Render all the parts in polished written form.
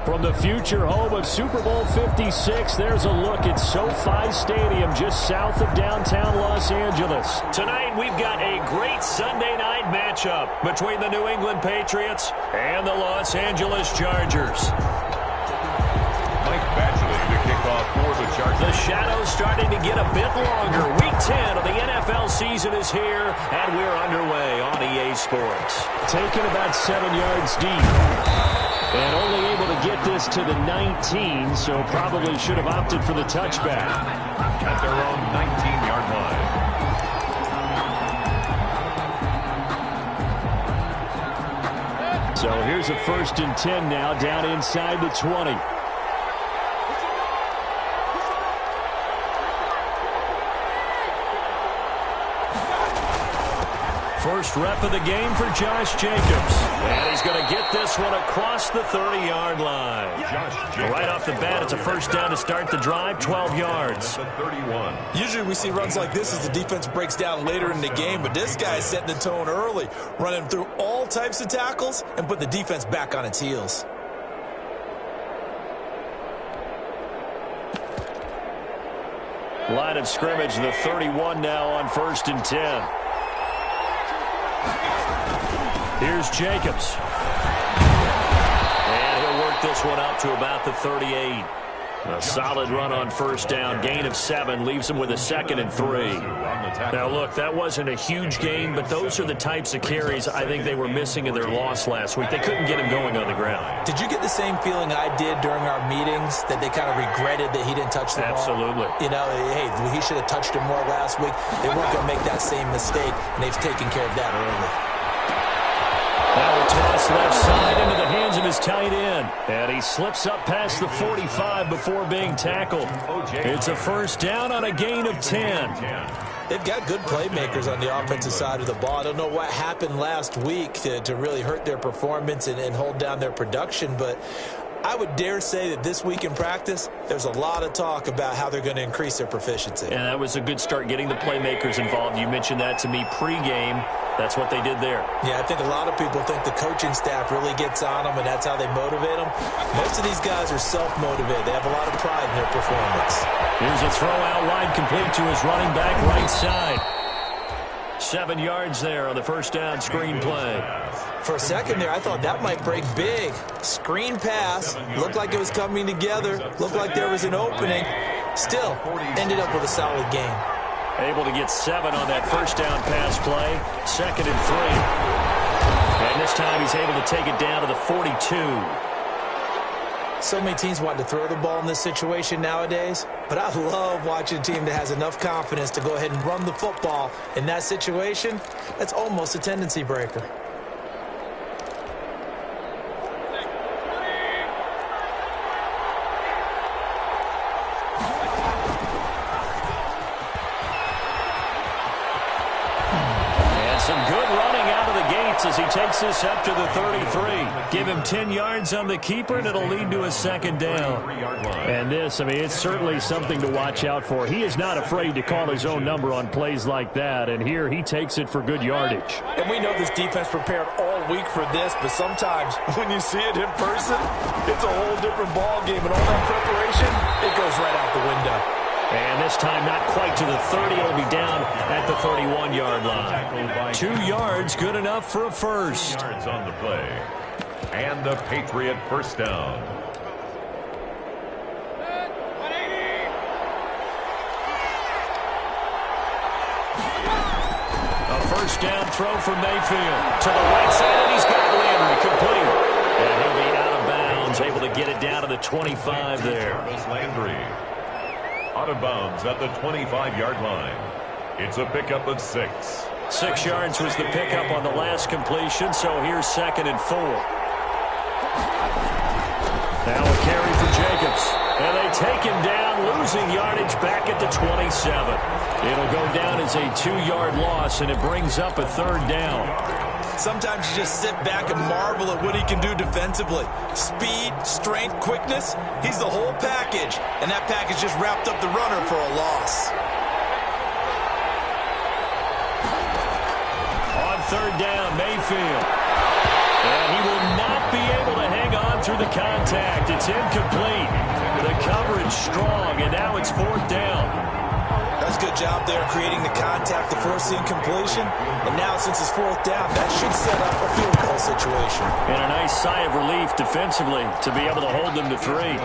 From the future home of Super Bowl 56, there's a look at SoFi Stadium just south of downtown Los Angeles. Tonight, we've got a great Sunday night matchup between the New England Patriots and the Los Angeles Chargers. Mike Badgley to kick off for the Chargers. The shadow's starting to get a bit longer. Week 10 of the NFL season is here, and we're underway on EA Sports. Taken about 7 yards deep. And only able to get this to the 19, so probably should have opted for the touchback. At their own 19-yard line. So here's a 1st and 10 now, down inside the 20. First rep of the game for Josh Jacobs. And he's going to get this one across the 30-yard line. Right off the bat, it's a first down to start the drive, 12 yards. Usually we see runs like this as the defense breaks down later in the game, but this guy's setting the tone early, running through all types of tackles and put the defense back on its heels. Line of scrimmage, the 31 now on 1st and 10. Here's Jacobs. And he'll work this one out to about the 38. A solid run on first down. Gain of 7 leaves him with a 2nd and 3. Now, look, that wasn't a huge gain, but those are the types of carries I think they were missing in their loss last week. They couldn't get him going on the ground. Did you get the same feeling I did during our meetings, that they kind of regretted that he didn't touch the ball? Absolutely. You know, hey, he should have touched him more last week. They weren't going to make that same mistake, and they've taken care of that early. Now a toss left side into the hands of his tight end. And he slips up past the 45 before being tackled. It's a first down on a gain of 10. They've got good playmakers on the offensive side of the ball. I don't know what happened last week to really hurt their performance and hold down their production, but I would dare say that this week in practice, there's a lot of talk about how they're going to increase their proficiency. And that was a good start, getting the playmakers involved. You mentioned that to me pregame. That's what they did there. Yeah, I think a lot of people think the coaching staff really gets on them, and that's how they motivate them. Most of these guys are self-motivated. They have a lot of pride in their performance. Here's a throw out wide, complete to his running back right side. 7 yards there on the first down screen play. For a second there, I thought that might break big. Screen pass. Looked like it was coming together. Looked like there was an opening. Still, ended up with a solid game. Able to get 7 on that first down pass play. 2nd and 3. And this time he's able to take it down to the 42. So many teams want to throw the ball in this situation nowadays, but I love watching a team that has enough confidence to go ahead and run the football. In that situation, that's almost a tendency breaker. Some good running out of the gates as he takes this up to the 33. Give him 10 yards on the keeper, and it'll lead to a 2nd down. And this, I mean, it's certainly something to watch out for. He is not afraid to call his own number on plays like that, and here he takes it for good yardage. And we know this defense prepared all week for this, but sometimes when you see it in person, it's a whole different ball game, and all that preparation, it goes right out the window. And this time not quite to the 30. It'll be down at the 31-yard line. 2 yards, good enough for a first. 2 yards on the play. And the Patriot first down. A first down throw for Mayfield. To the right side, and he's got Landry complete. And he'll be out of bounds, able to get it down to the 25 there. Landry. Out of bounds at the 25-yard line. It's a pickup of 6. 6 yards was the pickup on the last completion, so here's 2nd and 4. Now a carry for Jacobs. And they take him down, losing yardage back at the 27. It'll go down as a 2-yard loss, and it brings up a 3rd down. Sometimes you just sit back and marvel at what he can do defensively. Speed, strength, quickness, he's the whole package. And that package just wrapped up the runner for a loss. On 3rd down, Mayfield. And he will not be able to hang on through the contact. It's incomplete. The coverage strong, and now it's 4th down. That's a good job there creating the contact to force the incompletion. And now since it's 4th down, that should set up a field goal situation. And a nice sigh of relief defensively to be able to hold them to 3.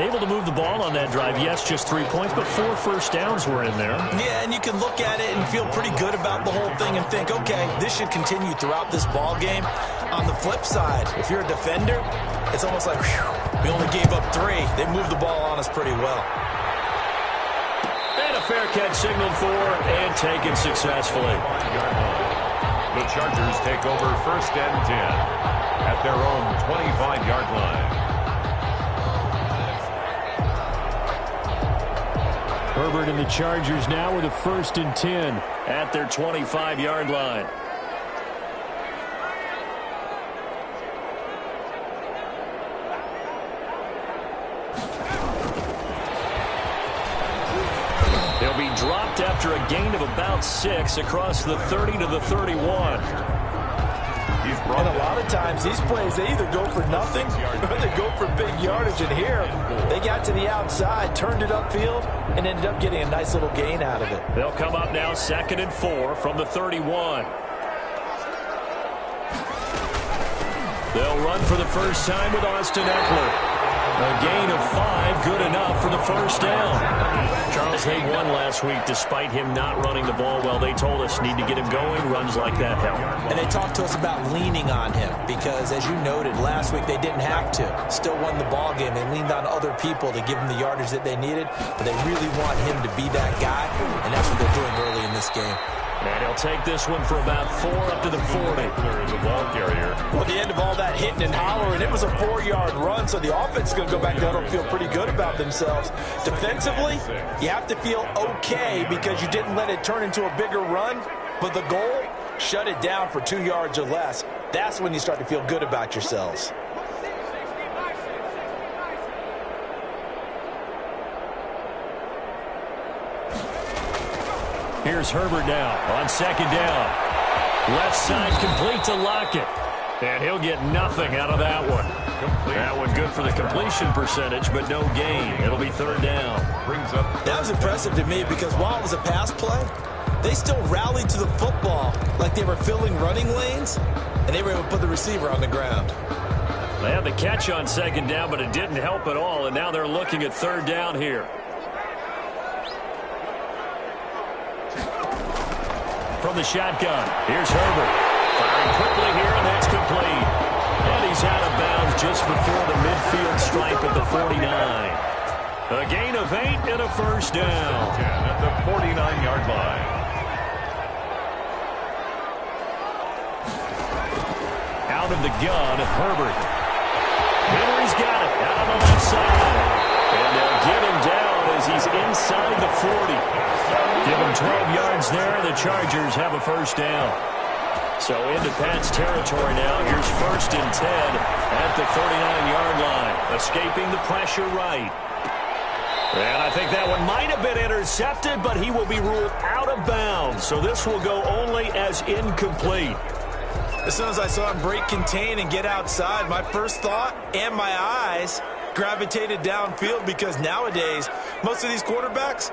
Able to move the ball on that drive. Yes, just 3 points, but 4 first downs were in there. Yeah, and you can look at it and feel pretty good about the whole thing and think, okay, this should continue throughout this ball game. On the flip side, if you're a defender, it's almost like, whew, we only gave up 3. They moved the ball on us pretty well. And a fair catch signaled for and taken successfully. The Chargers take over 1st and 10 at their own 25-yard line. Herbert and the Chargers now with a 1st and 10 at their 25-yard line. They'll be dropped after a gain of about 6 across the 30 to the 31. And a lot of times, these plays, they either go for nothing or they go for big yardage. And here, they got to the outside, turned it upfield, and ended up getting a nice little gain out of it. They'll come up now 2nd and 4 from the 31. They'll run for the first time with Austin Eckler. A gain of 5, good enough for the 1st down. Charles, they won last week despite him not running the ball well. They told us need to get him going. Runs like that help. And they talked to us about leaning on him because, as you noted, last week they didn't have to. Still won the ball game. They leaned on other people to give them the yardage that they needed, but they really want him to be that guy, and that's what they're doing early in this game. And he'll take this one for about 4 up to the 40. The ball carrier. Well, at the end of all that hitting and hollering, it was a 4-yard run, so the offense is going to go back down and feel pretty good about themselves. Defensively, you have to feel okay because you didn't let it turn into a bigger run, but the goal, shut it down for 2 yards or less. That's when you start to feel good about yourselves. Here's Herbert now on 2nd down. Left side complete to Lockett. And he'll get nothing out of that one. That one good for the completion percentage, but no gain. It'll be 3rd down. That was impressive to me because while it was a pass play, they still rallied to the football like they were filling running lanes, and they were able to put the receiver on the ground. They had the catch on 2nd down, but it didn't help at all, and now they're looking at 3rd down here. From the shotgun, here's Herbert. Firing quickly here, and that's complete. And he's out of bounds just before the midfield stripe at the 49. A gain of 8 and a 1st down. 10 at the 49-yard line. Out of the gun, Herbert. Henry's got it out on the left side. And they'll get him down as he's inside the 40. Give him 12 yards there. The Chargers have a 1st down. So into Pat's territory now. Here's 1st and 10 at the 39-yard line. Escaping the pressure right. And I think that one might have been intercepted, but he will be ruled out of bounds. So this will go only as incomplete. As soon as I saw him break contain and get outside, my first thought and my eyes gravitated downfield because nowadays, most of these quarterbacks,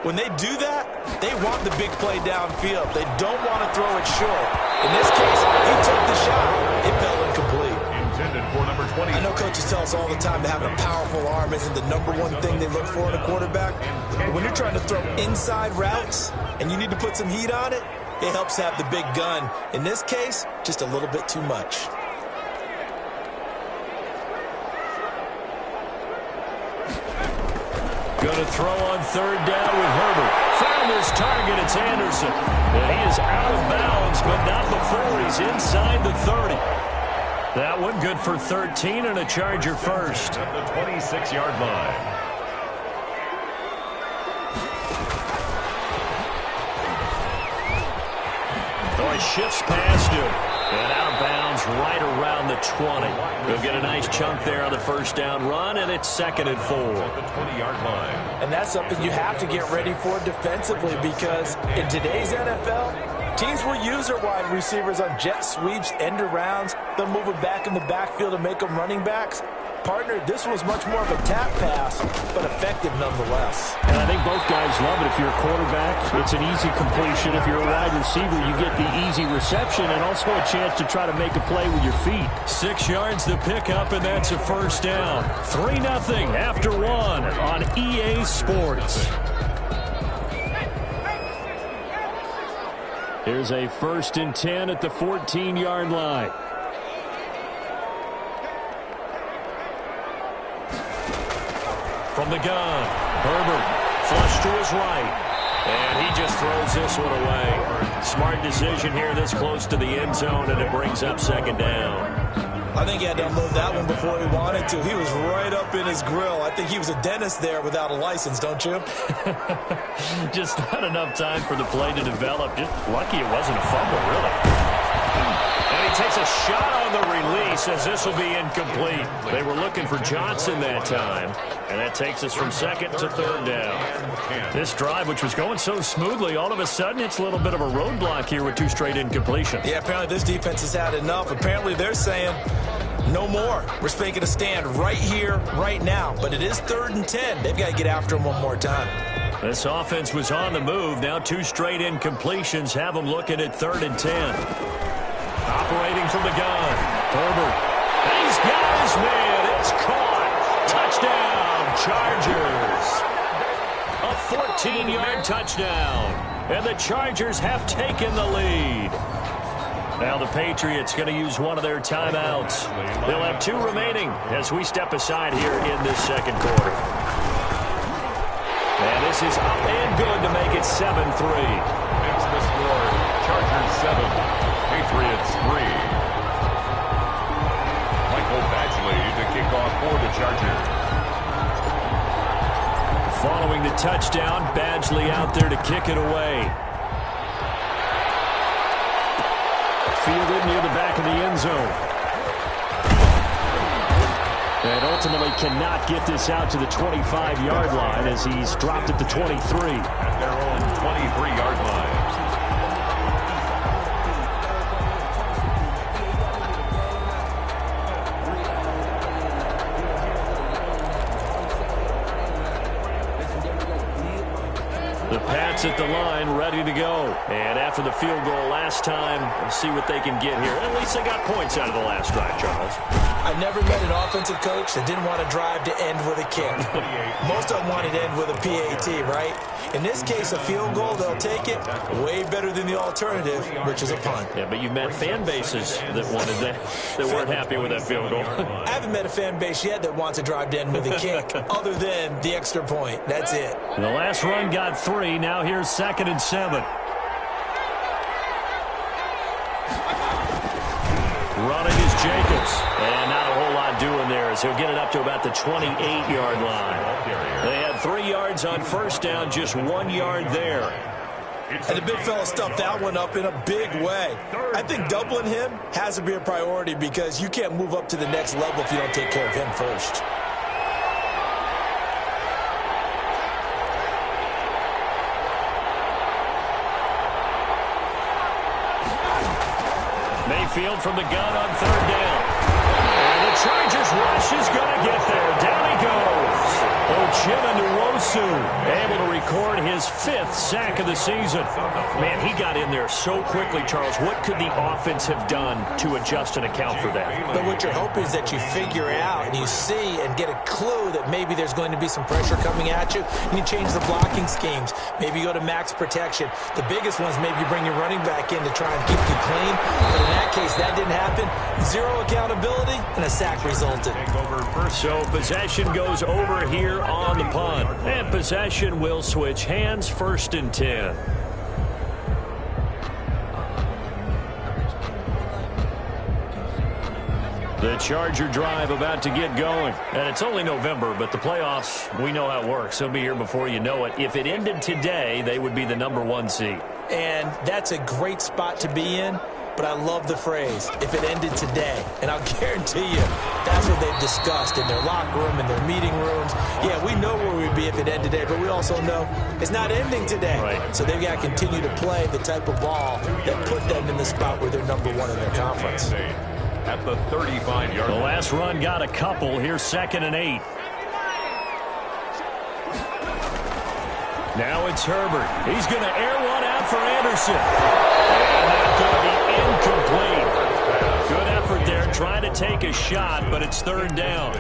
when they do that, they want the big play downfield. They don't want to throw it short. In this case, he took the shot. It fell incomplete. Intended for number 20. I know coaches tell us all the time that having a powerful arm isn't the #1 thing they look for in a quarterback. But when you're trying to throw inside routes and you need to put some heat on it, it helps to have the big gun. In this case, just a little bit too much. Going to throw on 3rd down with Herbert. Found his target. It's Anderson. And he is out of bounds, but not before he's inside the 30. That one good for 13 and a Charger 1st. At the 26-yard line. Oh, he shifts past him. And out of bounds right around the 20. They'll get a nice chunk there on the 1st down run, and it's 2nd and 4. At the 20-yard line. And that's something you have to get ready for defensively because in today's NFL, Teams will use their wide receivers on jet sweeps, end arounds. They'll move them back in the backfield and make them running backs. Partner, this was much more of a tap pass, but effective nonetheless. And I think both guys love it. If you're a quarterback, it's an easy completion. If you're a wide receiver, you get the easy reception and also a chance to try to make a play with your feet. 6 yards the pickup, and that's a first down. 3-0 after one on EA Sports. Here's a 1st and 10 at the 14-yard line. From the gun, Herbert flush to his right, and he just throws this one away. Smart decision here this close to the end zone, and it brings up 2nd down. I think he had to unload that one before he wanted to. He was right up in his grill. I think he was a dentist there without a license, don't you? Just not enough time for the play to develop. Just lucky it wasn't a fumble, really. And he takes a shot on the release as this will be incomplete. They were looking for Johnson that time. And that takes us from 2nd to 3rd down. This drive, which was going so smoothly, all of a sudden it's a little bit of a roadblock here with 2 straight incompletions. Yeah, apparently this defense has had enough. Apparently they're saying no more. We're making a stand right here, right now. But it is 3rd and 10. They've got to get after him one more time. This offense was on the move. Now 2 straight incompletions have them looking at 3rd and 10. Operating from the gun. Herbert. He's got his man. It's caught. Touchdown, Chargers. A 14-yard touchdown. And the Chargers have taken the lead. Now the Patriots going to use one of their timeouts. They'll have 2 remaining as we step aside here in this 2nd quarter. And this is up and good to make it 7-3. It's the score. Chargers 7, Patriots 3. Michael Badgley to kick off for the Chargers. Following the touchdown, Badgley out there to kick it away. Fielded near the back of the end zone. And ultimately cannot get this out to the 25-yard line as he's dropped at the 23. At their own 23-yard line. The Pats at the line, ready to go. And after the field goal last time, we'll see what they can get here. At least they got points out of the last drive, Charles. I never met an offensive coach that didn't want to drive to end with a kick. Most of them wanted to end with a PAT, right? In this case, a field goal, they'll take it. Way better than the alternative, which is a punt. Yeah, but you've met fan bases that wanted that weren't happy with that field goal. I haven't met a fan base yet that wants to drive to end with a kick, other than the extra point. That's it. And the last run got 3. Now here's 2nd and 7. Running is Jacobs. And not a whole lot doing there as he'll get it up to about the 28-yard line. They had 3 yards on 1st down, just 1 yard there. And the big fella stuffed that one up in a big way. I think doubling him has to be a priority because you can't move up to the next level if you don't take care of him first. Mayfield from the gun on 3rd down. And the Chargers rush is going to get there. Down he goes. Ochimenwosu able to record his 5th sack of the season. Man, he got in there so quickly, Charles. What could the offense have done to adjust and account for that? But what you're hoping is that you figure out and you see and get a clue that maybe there's going to be some pressure coming at you, and you change the blocking schemes. Maybe you go to max protection. The biggest ones, maybe you bring your running back in to try and keep you clean. But in that case, that didn't happen. 0 accountability, and a sack resulted. So possession goes over here on the punt. And possession will switch hands, 1st and 10. The Charger drive about to get going. And it's only November, but the playoffs, we know how it works. They'll be here before you know it. If it ended today, they would be the #1 seed. And that's a great spot to be in. but I love the phrase, if it ended today. And I'll guarantee you, that's what they've discussed in their locker room, in their meeting rooms. Yeah, we know where we'd be if it ended today, but we also know it's not ending today. Right. So they've got to continue to play the type of ball that put them in the spot where they're number one in their conference. At the 35-yard The line. last run got a couple. Here's 2nd and 8. Now it's Herbert. He's going to air one out for Anderson. And that's going to be incomplete. Good effort there trying to take a shot, but it's 3rd down.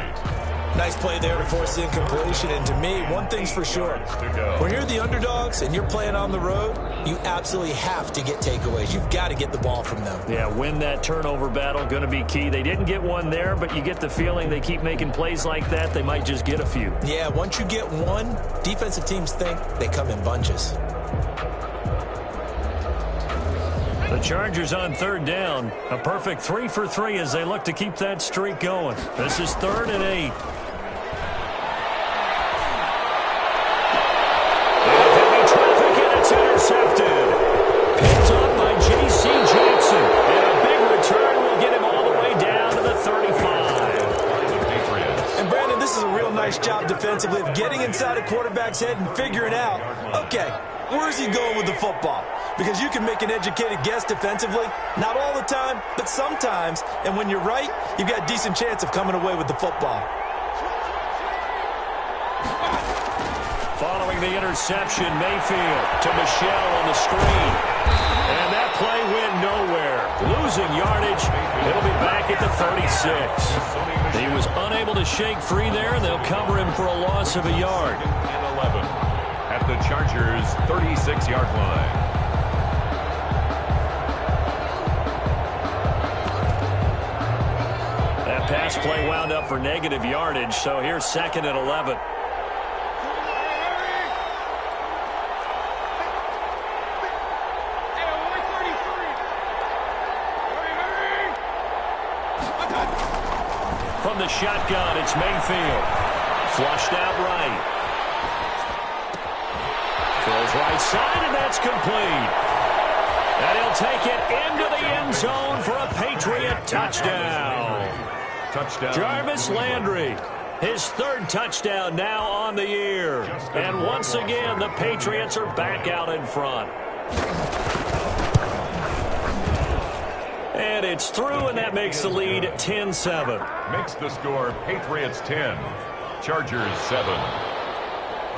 Nice play there to force the incompletion. And to me, one thing's for sure. When you're the underdogs and you're playing on the road, you absolutely have to get takeaways. You've got to get the ball from them. Yeah, win that turnover battle, going to be key. They didn't get one there, but you get the feeling they keep making plays like that, they might just get a few. Yeah, once you get one, defensive teams think they come in bunches. The Chargers on 3rd down. A perfect 3 for 3 as they look to keep that streak going. This is 3rd and 8. Intercepted. Picked up by J.C. Jackson. And a big return will get him all the way down to the 35. And Brandon, this is a real nice job defensively of getting inside a quarterback's head and figuring out, okay, where's he going with the football? Because you can make an educated guess defensively. Not all the time, but sometimes. And when you're right, you've got a decent chance of coming away with the football. Following the interception, Mayfield to Michelle on the screen. And that play went nowhere. Losing yardage. He'll be back at the 36. He was unable to shake free there, and they'll cover him for a loss of a yard. And 11 at the Chargers' 36-yard line. That pass play wound up for negative yardage, so here's 2nd and 11. From the shotgun, it's Mayfield. Flushed out right. Throws right side, and that's complete. And he'll take it into the end zone for a Patriot touchdown. Touchdown. Jarvis Landry, his 3rd touchdown now on the year. And once again, the Patriots are back out in front. And it's through, and that makes the lead 10-7. Makes the score Patriots 10, Chargers 7.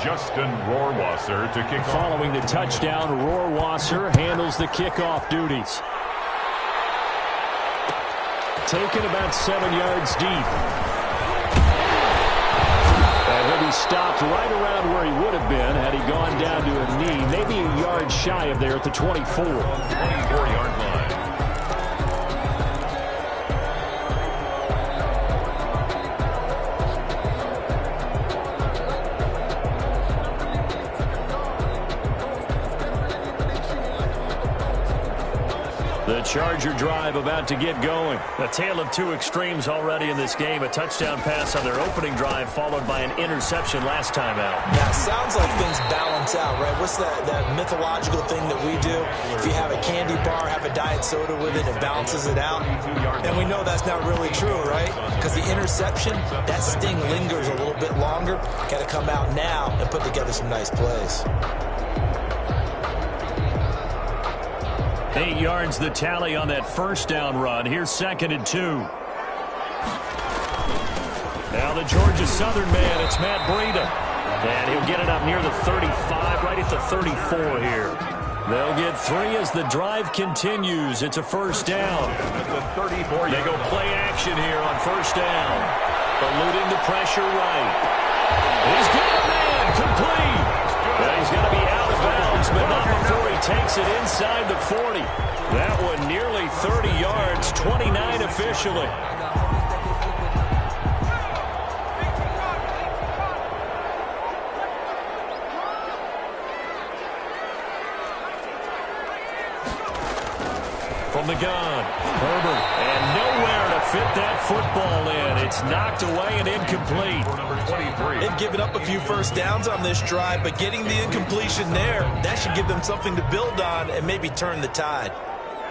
Justin Rohrwasser to kick off. Following the touchdown, Rohrwasser handles the kickoff duties. Taken about 7 yards deep. And he'll be stopped right around where he would have been had he gone down to a knee, maybe a yard shy of there at the 24. 24-yard line. The Charger drive about to get going. A tale of two extremes already in this game. A touchdown pass on their opening drive followed by an interception last time out. Now, it sounds like things balance out, right? What's that mythological thing that we do? If you have a candy bar, have a diet soda with it, it balances it out. And we know that's not really true, right? Because the interception, that sting lingers a little bit longer. Got to come out now and put together some nice plays. 8 yards the tally on that first down run. Here's 2nd and 2. Now the Georgia Southern man, it's Matt Breida. And he'll get it up near the 35, right at the 34 here. They'll get 3 as the drive continues. It's a first down. At the 34. They go play action here on first down. Eluding the pressure right. He's got a man, complete. Now he's going to be out of bounds, but not before he takes it inside the 40. That one nearly 30 yards, 29 officially. From the gun, Herbert, and nowhere to fit that football in. It's knocked away and incomplete. Number 23. They've given up a few first downs on this drive, but getting the incompletion there, that should give them something to build on and maybe turn the tide.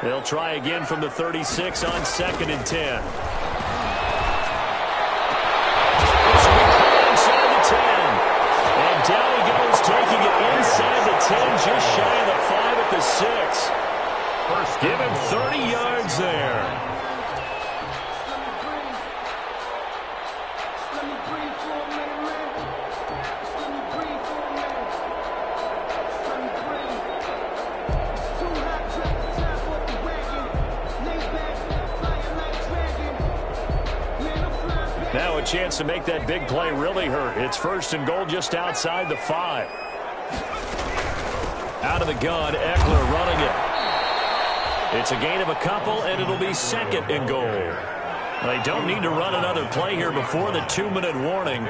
They'll try again from the 36 on 2nd and 10. This will be clear inside the 10. And down he goes, taking it inside the 10, just shy of the 5 at the 6. Give him 30 yards there. Now a chance to make that big play really hurt. It's 1st and goal just outside the 5. Out of the gun, Eckler running it. It's a gain of a couple, and it'll be 2nd and goal. They don't need to run another play here before the 2-minute warning.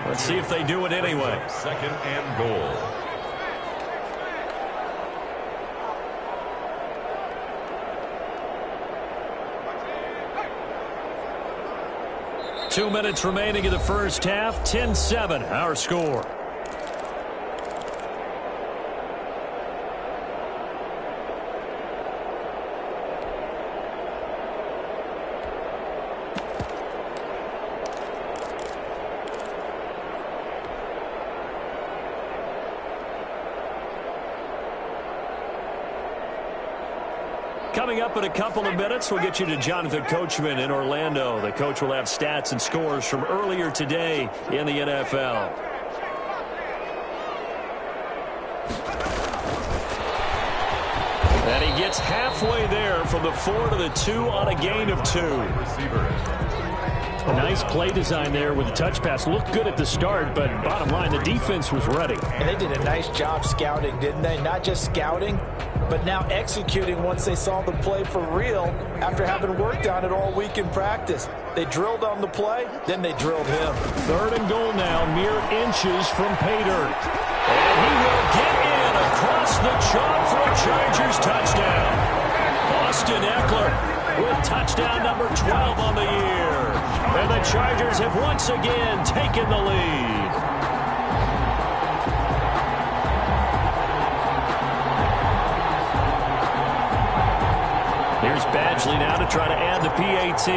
Let's see if they do it anyway. 2nd and goal. Two minutes remaining in the first half. 10-7, our score. Coming up in a couple of minutes, we'll get you to Jonathan Coachman in Orlando. The coach will have stats and scores from earlier today in the NFL. And he gets halfway there from the 4 to the 2 on a gain of 2. A nice play design there with the touch pass. Looked good at the start, but bottom line, the defense was ready. And they did a nice job scouting, didn't they? Not just scouting, but now executing once they saw the play for real after having worked on it all week in practice. They drilled on the play, then they drilled him. 3rd and goal now, mere inches from pay dirt. And he will get in across the chalk for a Chargers touchdown. Austin Eckler with touchdown number 12 on the year. And the Chargers have once again taken the lead. Here's Badgley now to try to add the PAT.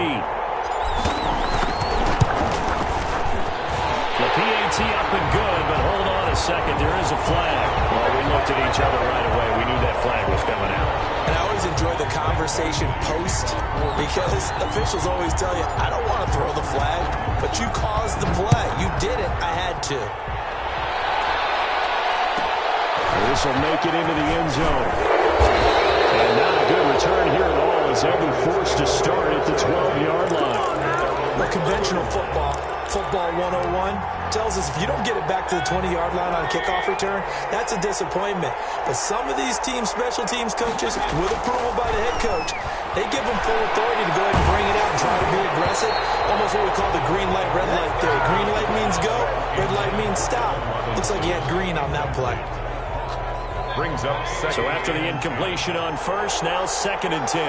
The PAT up and good, but hold on a second. There is a flag. Well, we looked at each other right away. We knew that flag was coming out. And I always enjoy the conversation post because officials always tell you, I don't want to throw the flag, but you caused the play. You did it. I had to. This will make it into the end zone. And not a good return here at all as they'll be forced to start at the 12-yard line. Well, conventional football 101, tells us if you don't get it back to the 20-yard line on a kickoff return, that's a disappointment. But some of these teams, special teams coaches, with approval by the head coach, they give them full authority to go ahead and bring it out and try to be aggressive. Almost what we call the green light, red light theory. Green light means go, red light means stop. Looks like he had green on that play. Brings up 2nd. So after the incompletion on 1st, now 2nd and 10.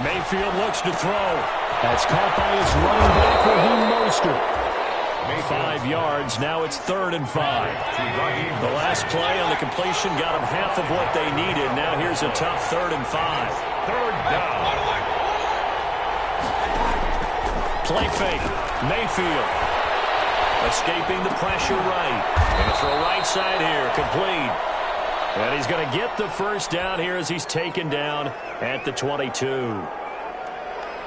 Mayfield looks to throw. That's caught by his running back, Raheem Mostert. 5 yards. Now it's 3rd and 5. The last play on the completion got them half of what they needed. Now here's a tough 3rd and 5. 3rd down. Play fake. Mayfield. Escaping the pressure right. And throw right side here. Complete. And he's going to get the first down here as he's taken down at the 22.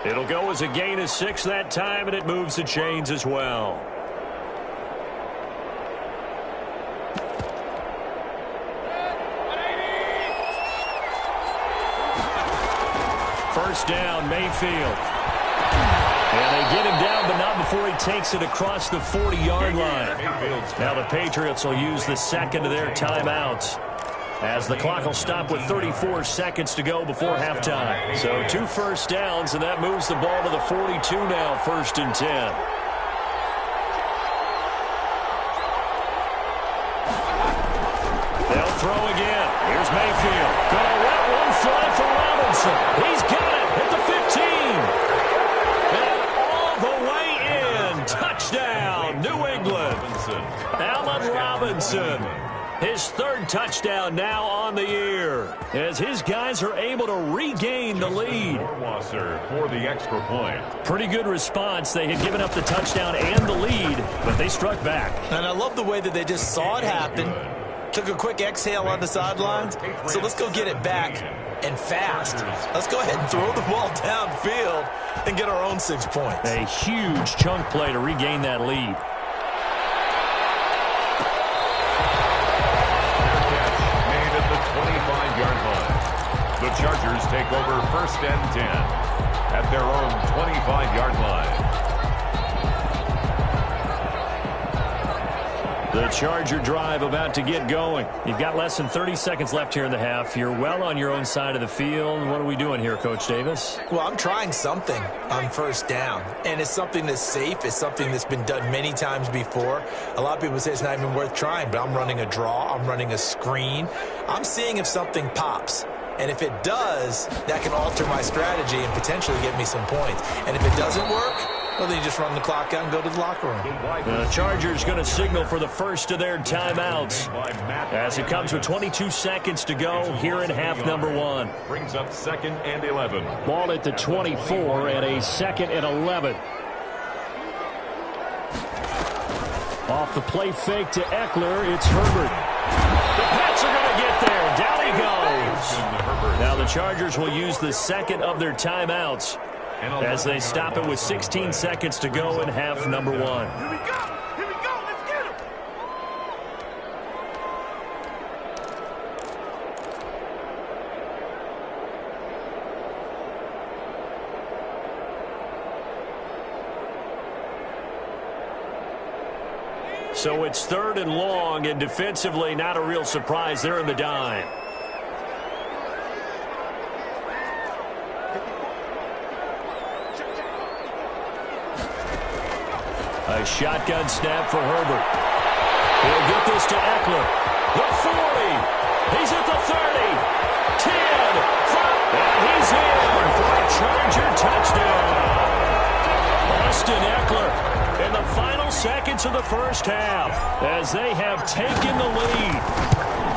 It'll go as a gain of 6 that time, and it moves the chains as well. First down, Mayfield. And they get him down, but not before he takes it across the 40-yard line. Now the Patriots will use the second of their timeouts, as the clock will stop with 34 seconds to go before halftime. So 2 first downs, and that moves the ball to the 42 now, 1st and 10. They'll throw again. Here's Mayfield. Gonna let one fly for Robinson. He's got it at the 15. And all the way in. Touchdown, New England. Allen Robinson. His third touchdown now on the year as his guys are able to regain the lead. For the extra point. Pretty good response. They had given up the touchdown and the lead, but they struck back. And I love the way that they just saw it happen, took a quick exhale on the sidelines. So let's go get it back and fast. Let's go ahead and throw the ball downfield and get our own 6 points. A huge chunk play to regain that lead. The Chargers take over 1st and 10 at their own 25-yard line. The Charger drive about to get going. You've got less than 30 seconds left here in the half. You're well on your own side of the field. What are we doing here, Coach Davis? Well, I'm trying something on 1st down, and it's something that's safe. It's something that's been done many times before. A lot of people say it's not even worth trying, but I'm running a draw. I'm running a screen. I'm seeing if something pops. And if it does, that can alter my strategy and potentially get me some points. And if it doesn't work, well, then you just run the clock out and go to the locker room. The Chargers going to signal for the first of their timeouts as it comes with 22 seconds to go here in half number 1. Brings up 2nd and 11. Ball at the 24 and a 2nd and 11. Off the play fake to Eckler, it's Herbert. The Pats are going to get there. Down he goes. Now the Chargers will use the second of their timeouts as they stop it with 16 seconds to go in half number 1. Here we go. Here we go. Let's get him. So it's 3rd and long, and defensively not a real surprise. They're in the dime. A shotgun snap for Herbert. He'll get this to Eckler. The 40. He's at the 30. 10. 5. And he's in for a Charger touchdown. Austin Eckler in the final seconds of the first half as they have taken the lead.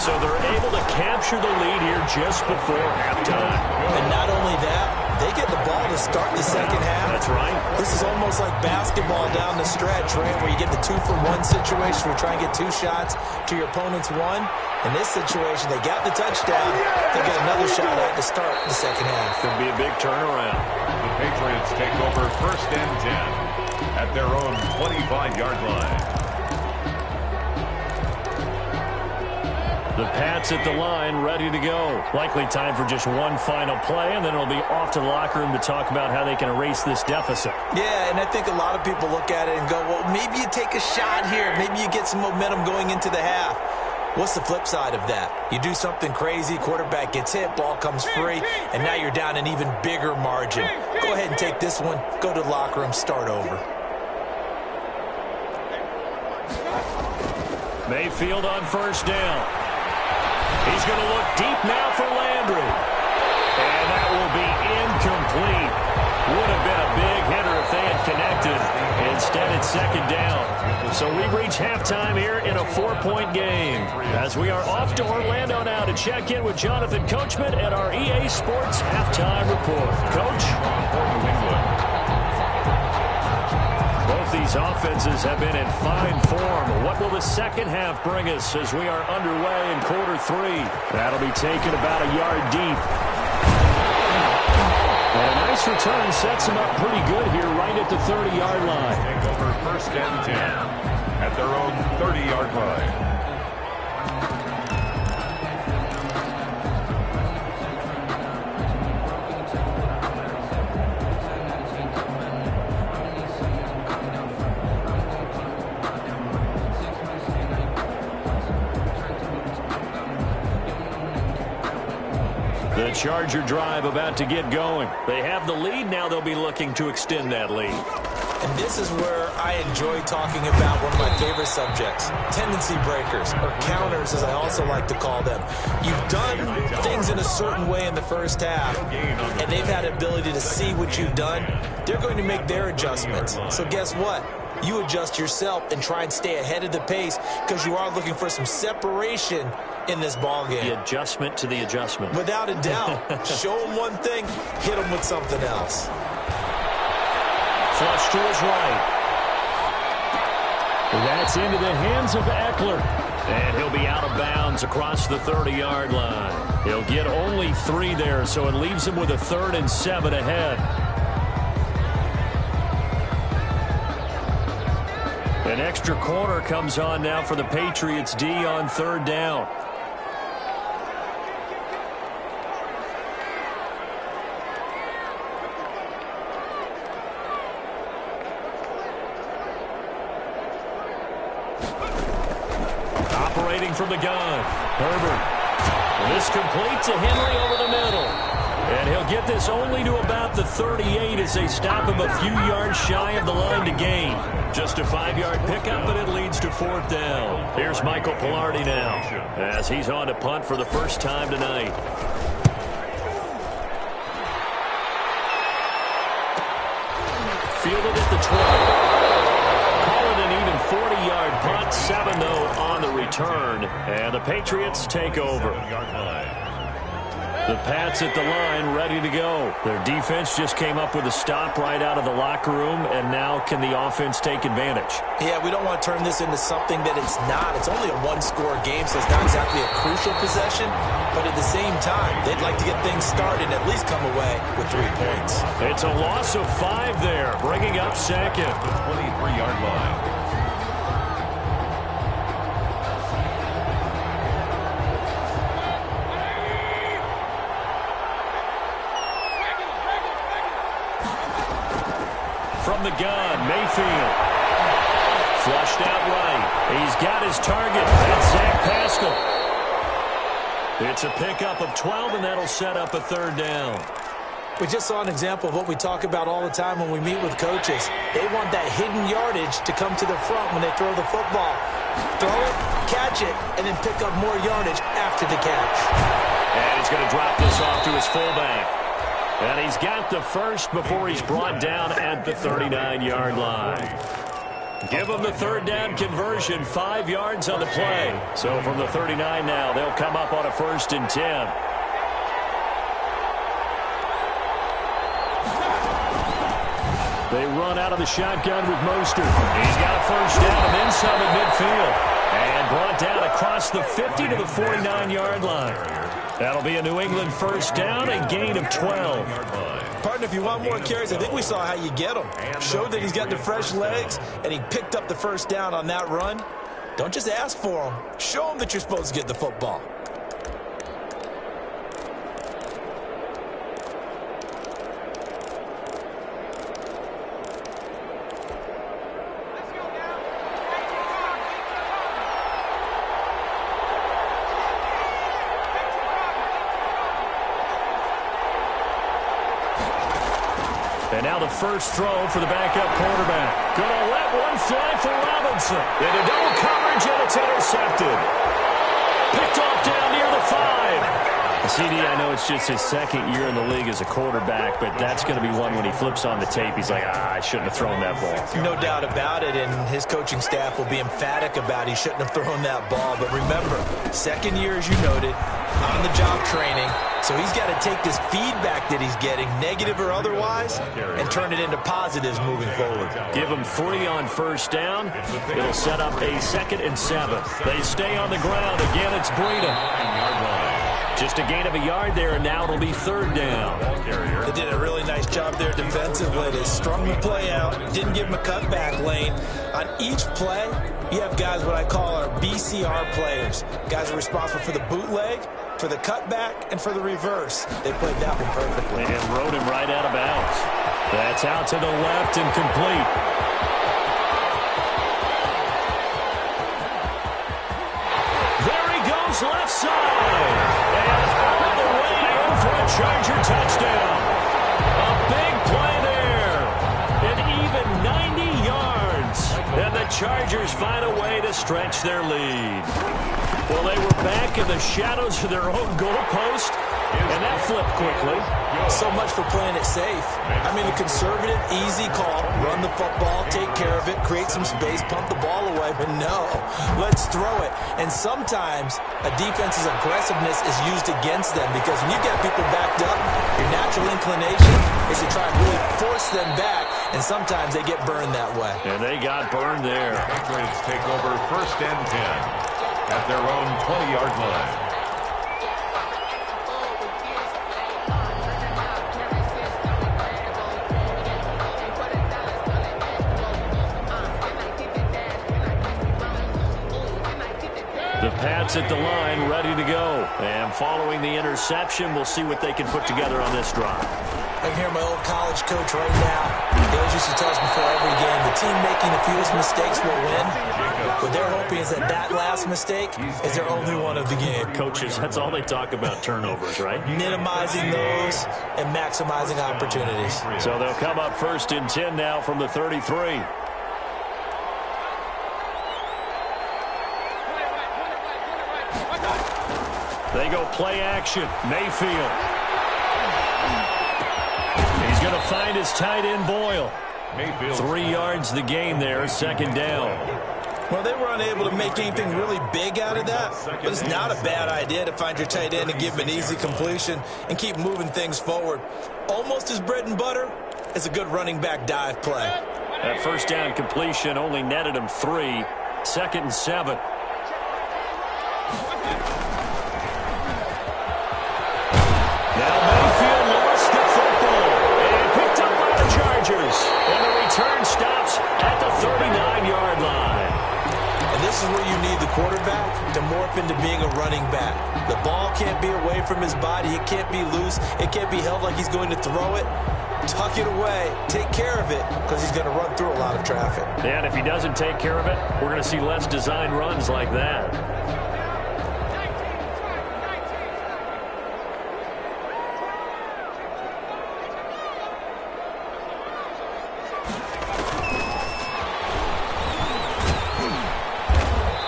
So they're able to capture the lead here just before halftime. And not only that, they get the ball to start the second half. That's right. This is almost like basketball down the stretch, right, where you get the 2-for-1 situation where you try and get 2 shots to your opponent's 1. In this situation, they got the touchdown. They get another shot at to start the second half. Could be a big turnaround. The Patriots take over 1st and 10 at their own 25-yard line. The Pats at the line, ready to go. Likely time for just one final play, and then it'll be off to the locker room to talk about how they can erase this deficit. Yeah, and I think a lot of people look at it and go, well, maybe you take a shot here. Maybe you get some momentum going into the half. What's the flip side of that? You do something crazy, quarterback gets hit, ball comes free, and now you're down an even bigger margin. Go ahead and take this one, go to the locker room, start over. Mayfield on 1st down. He's going to look deep now for Landry. And that will be incomplete. Would have been a big hitter if they had connected. Instead, it's 2nd down. So we've reached halftime here in a 4-point game. As we are off to Orlando now to check in with Jonathan Coachman at our EA Sports Halftime Report. Coach? Both these offenses have been in fine form. What will the second half bring us as we are underway in quarter 3? That'll be taken about a yard deep. And a nice return sets them up pretty good here right at the 30-yard line. Take over 1st and 10 at their own 30-yard line. The Charger drive about to get going. They have the lead. Now they'll be looking to extend that lead. And this is where I enjoy talking about one of my favorite subjects, tendency breakers, or counters as I also like to call them. You've done things in a certain way in the first half, and they've had the ability to see what you've done. They're going to make their adjustments. So guess what? You adjust yourself and try and stay ahead of the pace because you are looking for some separation in this ball game. The adjustment to the adjustment. Without a doubt. Show them one thing, hit them with something else. Flush to his right. That's into the hands of Eckler. And he'll be out of bounds across the 30-yard line. He'll get only 3 there, so it leaves him with a 3rd and 7 ahead. An extra corner comes on now for the Patriots D on 3rd down. Operating from the gun, Herbert. This completes a Henry over the middle. And he'll get this only to about the 38 as they stop him a few yards shy of the line to gain. Just a 5-yard pickup, and it leads to 4th down. Here's Michael Pilardi now as he's on to punt for the first time tonight. Fielded at the 20. Call it an even 40-yard punt, 7 though on the return, and the Patriots take over. The Pats at the line, ready to go. Their defense just came up with a stop right out of the locker room, and now can the offense take advantage? Yeah, we don't want to turn this into something that it's not. It's only a one-score game, so it's not exactly a crucial possession. But at the same time, they'd like to get things started and at least come away with 3 points. It's a loss of 5 there, bringing up second. The 23-yard line. From the gun, Mayfield. Flushed out right. He's got his target. That's Zach Pascal. It's a pickup of 12, and that'll set up a 3rd down. We just saw an example of what we talk about all the time when we meet with coaches. They want that hidden yardage to come to the front when they throw the football. Throw it, catch it, and then pick up more yardage after the catch. And he's going to drop this off to his fullback. And he's got the first before he's brought down at the 39-yard line. Give them the 3rd down conversion, 5 yards on the play. So from the 39 now, they'll come up on a 1st and 10. They run out of the shotgun with Mostert. He's got a 1st down and then some at midfield. And brought down across the 50 to the 49-yard line. That'll be a New England 1st down, a gain of 12. Partner, if you want more carries, I think we saw how you get them. Showed that he's got the fresh legs, and he picked up the 1st down on that run. Don't just ask for them. Show them that you're supposed to get the football. And now the first throw for the backup quarterback. Gonna let one fly for Robinson. Into double coverage, and it's intercepted. Picked off down near the 5. CD, I know it's just his 2nd year in the league as a quarterback, but that's going to be one when he flips on the tape, he's like, I shouldn't have thrown that ball. No doubt about it, and his coaching staff will be emphatic about he shouldn't have thrown that ball. But remember, 2nd year, as you noted, on-the-job training, so he's got to take this feedback that he's getting, negative or otherwise, and turn it into positives moving forward. Give him 3 on 1st down. It'll set up a 2nd and 7. They stay on the ground. Again, it's Breida. Just a gain of a yard there, and now it'll be 3rd down. They did a really nice job there defensively. They strung the play out, didn't give him a cutback lane. On each play, you have guys what I call our BCR players. Guys are responsible for the bootleg, for the cutback, and for the reverse. They played that one perfectly. And rode him right out of bounds. That's out to the left and complete. There he goes, left side. And all the way in for a Charger touchdown. A big play there. An even Chargers find a way to stretch their lead. Well, they were back in the shadows of their own goalpost, and that flipped quickly. So much for playing it safe. I mean, the conservative, easy call, run the football, take care of it, create some space, pump the ball away. But no, let's throw it. And sometimes a defense's aggressiveness is used against them because when you get people backed up, your natural inclination is to try and really force them back, and sometimes they get burned that way. And they got burned there. The Patriots take over 1st and 10 at their own 20-yard line. The Pats at the line, ready to go. And following the interception, we'll see what they can put together on this drive. I can hear my old college coach right now. He always used to tell us before every game, the team making the fewest mistakes will win. What they're hoping is that that last mistake is their only one of the game. Coaches, that's all they talk about, turnovers, right? Minimizing those and maximizing opportunities. So they'll come up 1st and 10 now from the 33. They go play action. Mayfield. He's going to find his tight end, Boyle. Mayfield. 3 yards the gain there, 2nd down. Well, they were unable to make anything really big out of that, but it's not a bad idea to find your tight end and give him an easy completion and keep moving things forward. Almost as bread and butter as a good running back dive play. That 1st down completion only netted him 3. 2nd and 7. Now Mayfield lost the football and picked up by the Chargers. And the return stops at the 39-yard line. And this is where you need the quarterback to morph into being a running back. The ball can't be away from his body. It can't be loose. It can't be held like he's going to throw it. Tuck it away. Take care of it because he's going to run through a lot of traffic. And if he doesn't take care of it, we're going to see less designed runs like that.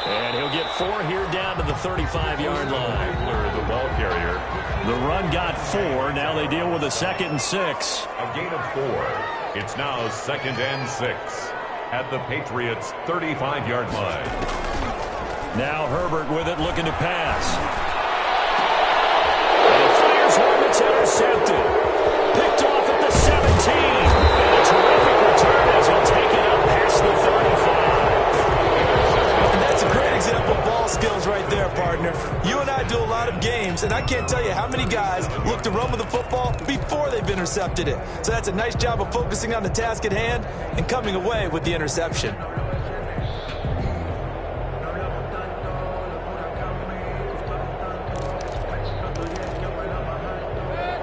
And he'll get 4 here down to the 35-yard line. The ball carrier. The run got 4. Now they deal with a 2nd and 6. A gain of 4. It's now 2nd and 6 at the Patriots' 35-yard line. Now Herbert with it, looking to pass. And he fires one that's intercepted. Picked off at the 17. And a terrific return as he'll take it up past the 35. And that's a great example of ball skills right there, partner. You and I do a lot of games, and I can't tell you how many guys look to run with the football before they've intercepted it. So that's a nice job of focusing on the task at hand and coming away with the interception.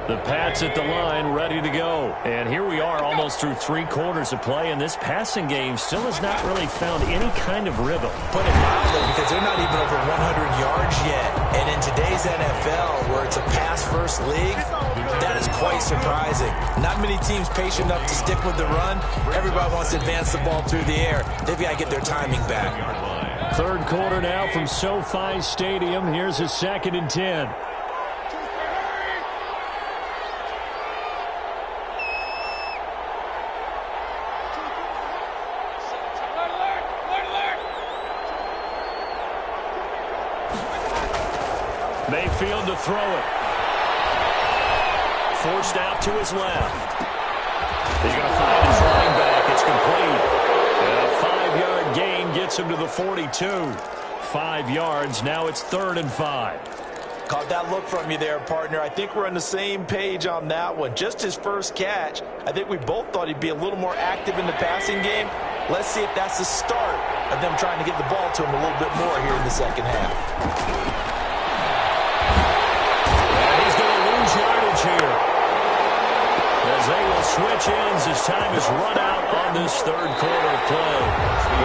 The Pats at the line, ready to go. And here we are almost through 3 quarters of play, and this passing game still has not really found any kind of rhythm. Put it mildly, because they're not even over 100 yards yet. And in today's NFL, where it's a pass-first league, that is quite surprising. Not many teams patient enough to stick with the run. Everybody wants to advance the ball through the air. They've got to get their timing back. 3rd quarter now from SoFi Stadium. Here's a 2nd and 10. Mayfield to throw it. Forced out to his left. He's going to find his running back. It's complete. And a 5-yard gain gets him to the 42. 5 yards. Now it's 3rd and 5. Caught that look from you there, partner. I think we're on the same page on that one. Just his first catch. I think we both thought he'd be a little more active in the passing game. Let's see if that's the start of them trying to get the ball to him a little bit more here in the 2nd half. Here as they will switch ends as time is run out on this 3rd quarter of play.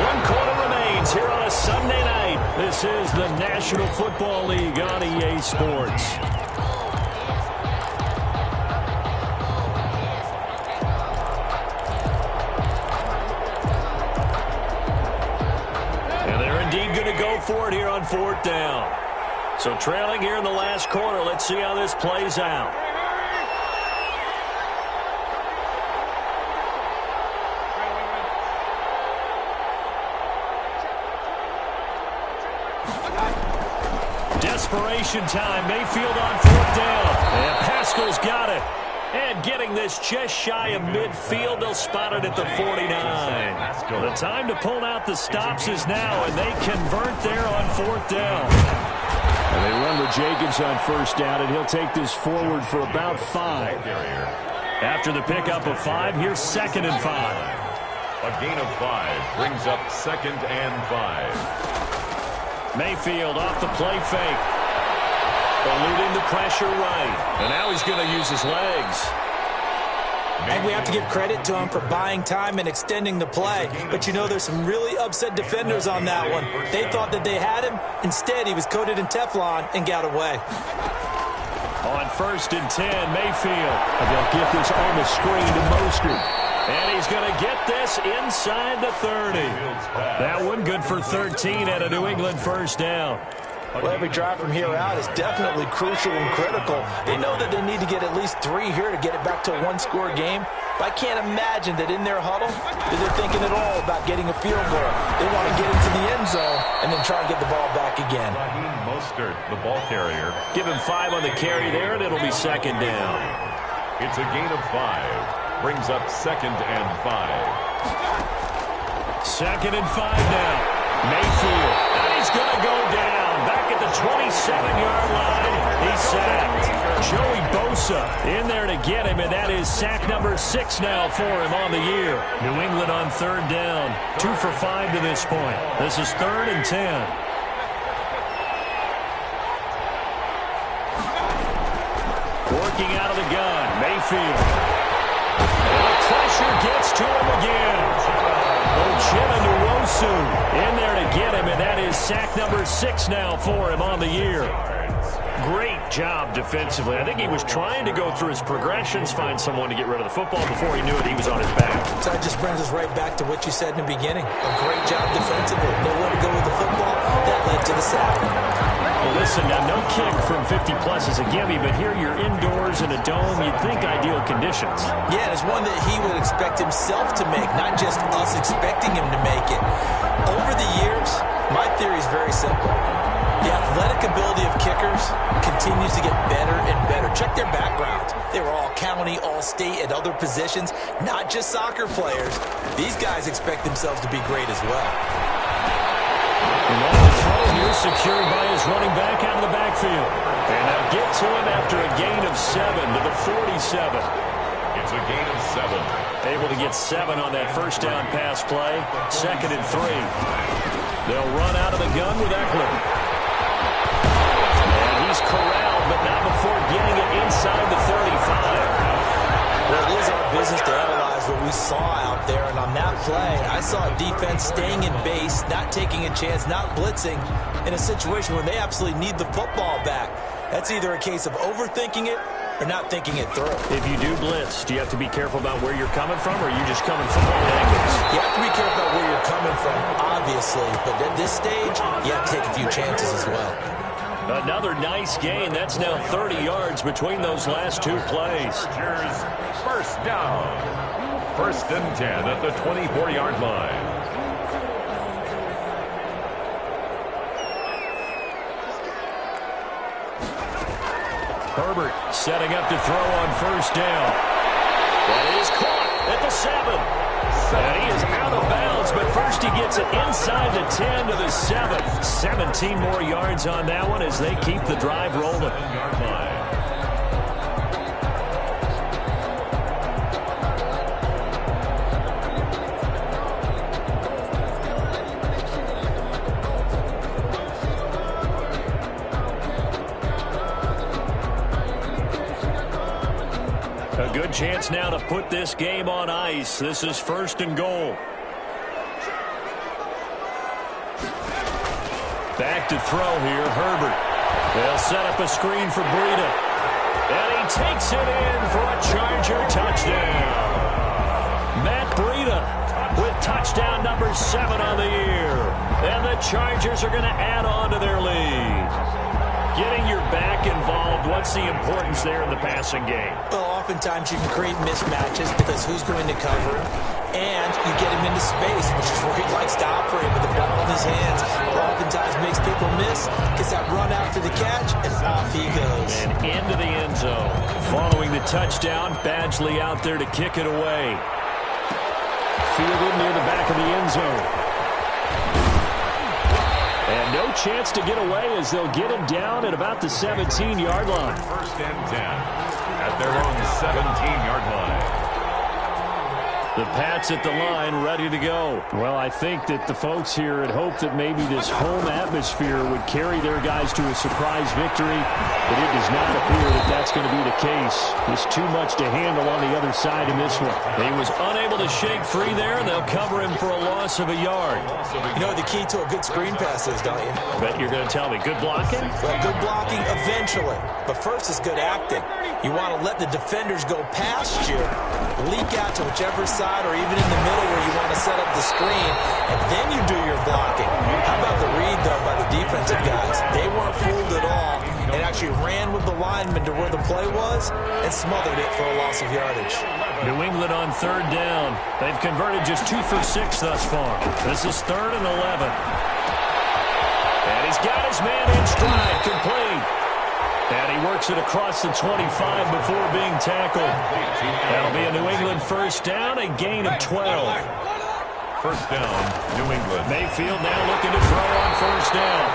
1 quarter remains here on a Sunday night. This is the National Football League on EA Sports. go for it here on 4th down. So trailing here in the last quarter. Let's see how this plays out. Desperation time. Mayfield on 4th down. And Pascal's got it. And getting this just shy of midfield. They'll spot it at the 49. The time to pull out the stops is now, and they convert there on 4th down. And they run with Jacobs on 1st down, and he'll take this forward for about 5. After the pickup of 5, here's 2nd and 5. A gain of 5 brings up 2nd and 5. Mayfield off the play fake. Eluding the pressure right. And now he's going to use his legs. And we have to give credit to him for buying time and extending the play. But you know, there's some really upset defenders on that one. They thought that they had him. Instead, he was coated in Teflon and got away. On 1st and 10, Mayfield. And they'll get this on the screen to Mostert. And he's going to get this inside the 30. That one good for 13 at a New England 1st down. Well, every drive from here out is definitely crucial and critical. They know that they need to get at least 3 here to get it back to a 1-score game. But I can't imagine that in their huddle that they're thinking at all about getting a field goal. They want to get into the end zone and then try and get the ball back again. Mostert, the ball carrier. Give him 5 on the carry there, and it'll be 2nd down. It's a gain of 5. Brings up 2nd and 5. 2nd and 5 now. Mayfield. And he's going to go down. Back at the 27-yard line. He's sacked. Joey Bosa in there to get him, and that is sack number 6 now for him on the year. New England on 3rd down. 2 for 5 to this point. This is 3rd and 10. Working out of the gun. Mayfield. And the pressure gets to him again. Dsheff21 in there to get him, and that is sack number 6 now for him on the year. Great job defensively. I think he was trying to go through his progressions, find someone to get rid of the football. Before he knew it, he was on his back. So that just brings us right back to what you said in the beginning. A great job defensively. Nowhere to go with the football. That led to the sack. Well, listen, now no kick from 50-plus is a gimme, but here you're indoors in a dome. You'd think ideal conditions. Yeah, it's one that he would expect himself to make, not just us expecting him to make it. Over the years, my theory is very simple. The athletic ability of kickers continues to get better and better. Check their backgrounds. They were all county, all state, at other positions, not just soccer players. These guys expect themselves to be great as well. And on the throw here, secured by his running back out of the backfield. And they'll get to him after a gain of 7 to the 47. It's a gain of 7. Able to get 7 on that 1st down pass play. 2nd and 3. They'll run out of the gun with Eckler. And he's corralled, but not before getting it inside the 35. Well, it is our business to analyze what we saw out there, and on that play, I saw a defense staying in base, not taking a chance, not blitzing, in a situation where they absolutely need the football back. That's either a case of overthinking it or not thinking it through. If you do blitz, do you have to be careful about where you're coming from, or are you just coming from all angles? You have to be careful about where you're coming from, obviously, but at this stage, you have to take a few chances as well. Another nice gain. That's now 30 yards between those last 2 plays. 1st down. 1st and 10 at the 24-yard line. Herbert setting up to throw on 1st down. That is caught at the 7. And he is out of bounds, but first he gets it inside the 10 to the 7. 17 more yards on that one as they keep the drive rolling. A good chance now to put this game on ice. This is 1st and goal. Back to throw here, Herbert. They'll set up a screen for Breida. And he takes it in for a Charger touchdown. Matt Breida with touchdown number 7 on the year. And the Chargers are going to add on to their lead. Getting your back involved, what's the importance there in the passing game? Well, oftentimes you can create mismatches because who's going to cover him, and you get him into space, which is where he likes to operate with the ball in his hands. It oftentimes makes people miss, gets that run after the catch, and off he goes. And into the end zone. Following the touchdown, Badgley out there to kick it away. Fielded near the back of the end zone. And no chance to get away as they'll get him down at about the 17-yard line. First and 10 at their own 17-yard line. The Pats at the line, ready to go. Well, I think that the folks here had hoped that maybe this home atmosphere would carry their guys to a surprise victory, but it does not appear that that's going to be the case. There's too much to handle on the other side in this one. He was unable to shake free there, and they'll cover him for a loss of a yard. You know what the key to a good screen pass is, don't you? Bet you're going to tell me. Good blocking? Well, good blocking eventually, but first is good acting. You want to let the defenders go past you, leak out to whichever side or even in the middle where you want to set up the screen, and then you do your blocking. How about the read, though, by the defensive guys? They weren't fooled at all and actually ran with the lineman to where the play was and smothered it for a loss of yardage. New England on third down. They've converted just 2 for 6 thus far. This is 3rd and 11. And he's got his man in stride, complete. And he works it across the 25 before being tackled. That'll be a New England first down, a gain of 12. First down, New England. Mayfield now looking to throw on first down.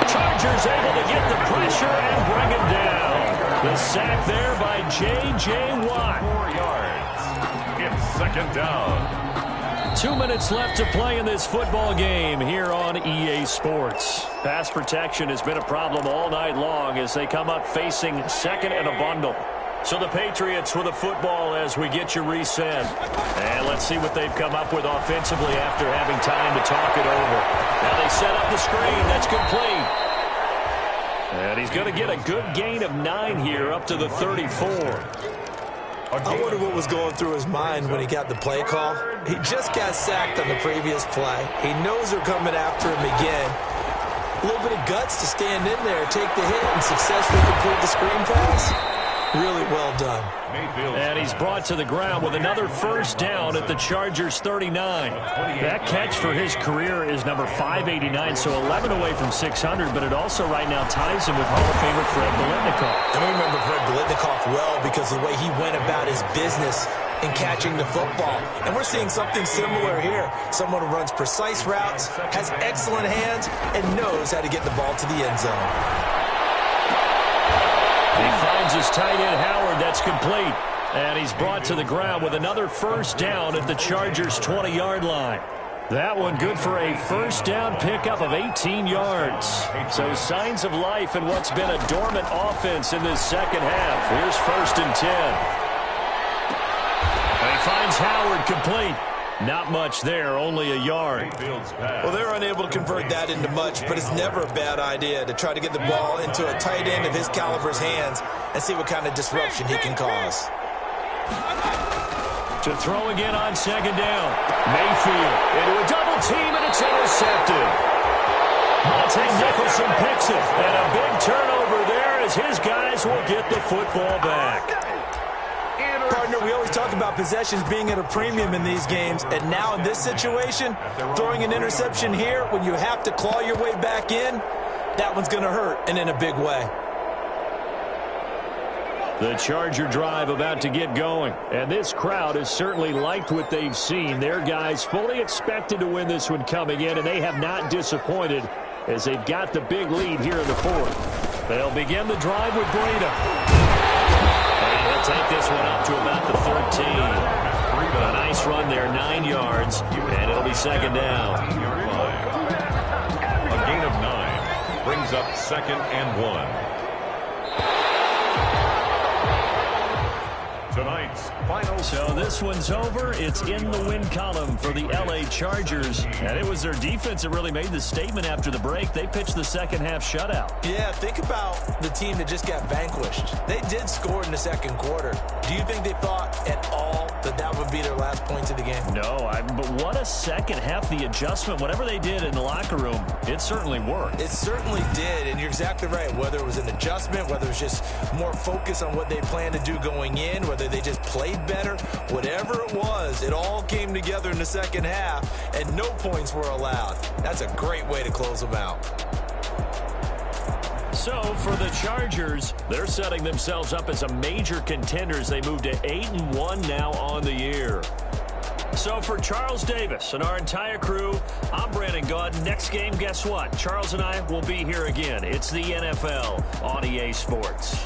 Chargers able to get the pressure and bring him down. The sack there by J.J. Watt. 4 yards. It's second down. 2 minutes left to play in this football game here on EA Sports. Pass protection has been a problem all night long as they come up facing second and a bundle. So the Patriots with the football as we get you reset. And let's see what they've come up with offensively after having time to talk it over. Now they set up the screen. That's complete. And he's going to get a good gain of 9 here up to the 34. I wonder what was going through his mind when he got the play call. He just got sacked on the previous play. He knows they're coming after him again. A little bit of guts to stand in there, take the hit, and successfully complete the screen pass. Really well done. And he's brought to the ground with another first down at the Chargers 39. That catch for his career is number 589, so 11 away from 600, but it also right now ties him with Hall of Famer Fred Biletnikoff. And we remember Fred Biletnikoff well because of the way he went about his business in catching the football. And we're seeing something similar here. Someone who runs precise routes, has excellent hands, and knows how to get the ball to the end zone. He finds his tight end, Howard. That's complete. And he's brought to the ground with another first down at the Chargers' 20-yard line. That one good for a first down pickup of 18 yards. So signs of life in what's been a dormant offense in this second half. Here's 1st and 10. And he finds Howard complete. Not much there, only a yard. Well, they're unable to convert that into much, but it's never a bad idea to try to get the ball into a tight end of his caliber's hands and see what kind of disruption he can cause. To throw again on second down. Mayfield into a double team, and it's intercepted. Monte Nicholson picks it, and a big turnover there as his guys will get the football back. Partner, we always talk about possessions being at a premium in these games, and now in this situation, throwing an interception here when you have to claw your way back in, that one's going to hurt, and in a big way. The Charger drive about to get going, and this crowd has certainly liked what they've seen. Their guys fully expected to win this one coming in, and they have not disappointed as they've got the big lead here in the 4th. They'll begin the drive with Breida. He'll take this one up to about the 13. A nice run there, 9 yards, and it'll be second down. A gain of 9 brings up 2nd and 1. Tonight's final. So this one's over. It's in the win column for the LA Chargers. And it was their defense that really made the statement after the break. They pitched the second half shutout. Yeah, think about the team that just got vanquished. They did score in the second quarter. Do you think they thought at all that would be their last points of the game. No, but what a second half. The adjustment, whatever they did in the locker room, it certainly worked. It certainly did, and you're exactly right. Whether it was an adjustment, whether it was just more focus on what they planned to do going in, whether they just played better, whatever it was, it all came together in the second half, and no points were allowed. That's a great way to close them out. So for the Chargers, they're setting themselves up as a major contender as they move to 8-1 now on the year. So for Charles Davis and our entire crew, I'm Brandon Gaudin. Next game, guess what? Charles and I will be here again. It's the NFL on EA Sports.